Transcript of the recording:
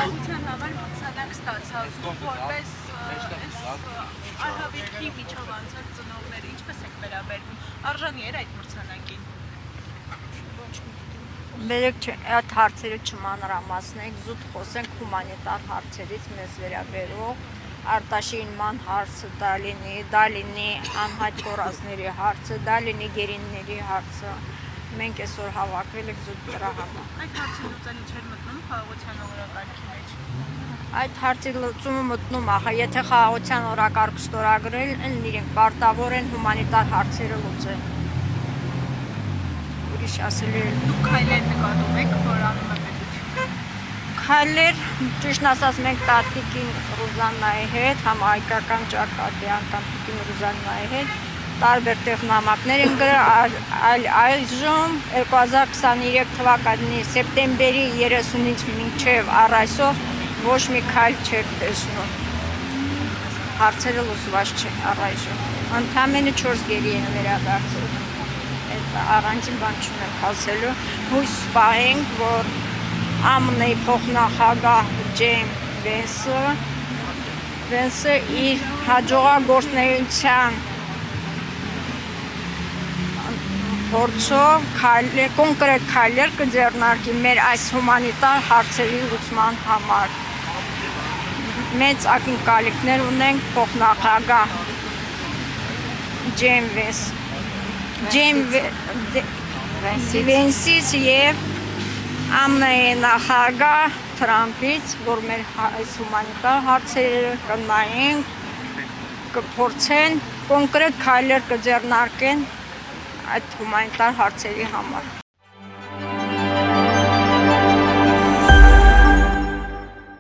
խաղաղության համար մրցանակ ստացած, որպես արհավիրքի միջով անցած ծնողները, ինչպես եք վերաբերվում, արժանի էր այդ մրցանակին։ Բերեք այդ հարցերը չմանրամասնենք, զուտ խոսենք հումանիտար հարցերից մեզ վերաբերող, արտաշինման հարցը դա լինի անհայտ կորածների հարցը, դա լինի գերինների հարցը, մենք այսօր հավաքվել ենք զուտ դրա համար։ Այդ հարցի լուծումը չէր մտնում խաղաղության օրակարգի մեջ։ Այդ հարցի լուծումը մտնում է, եթե խաղաղության օրակարգ ստորագրել են, իրենք պարտավոր են հումանիտար հարցերը լուծել։ Ուրիշ ասել է։ Դուք քայլեր նկատում եք, որ անում է պետությունը։ Քայլեր, ճիշտ ասած, մենք Տատիկին Ռուզաննայի հետ, համահայկական ճակատի անդամ Տատիկին Ռուզաննայի հետ տարբեր տեխնամակներ են գրել, այժմ 2023 թվականի սեպտեմբերի 30-ից մինչև առ այսօր ոչ մի քայլ չեք տեսնում։ Հարցերը լուծված չեն առ այժմ։ Ընդամենը 4 գերի են վերադարձել։ Այդ առանձին բան չունեմ ասելու։ Հույս պահենք, որ ԱՄՆ-ի փոխնախագահ Ջեյմ Վենսը իր հաջողագործունեության փորձով կոնկրետ քայլեր կձեռնարկի մեր այս հումանիտար հարցերի լուծման համար։ Մեծ ակնկալիքներ ունենք փոխնախագահ Ջեյմ Վենսից և ԱՄՆ-ի նախագահ Թրամփից, որ մեր այս հումանիտար հարցերը կնայեն, կփորձեն կոնկրետ քայլեր կձեռնարկեն այդ հումանիտար հարցերի համար։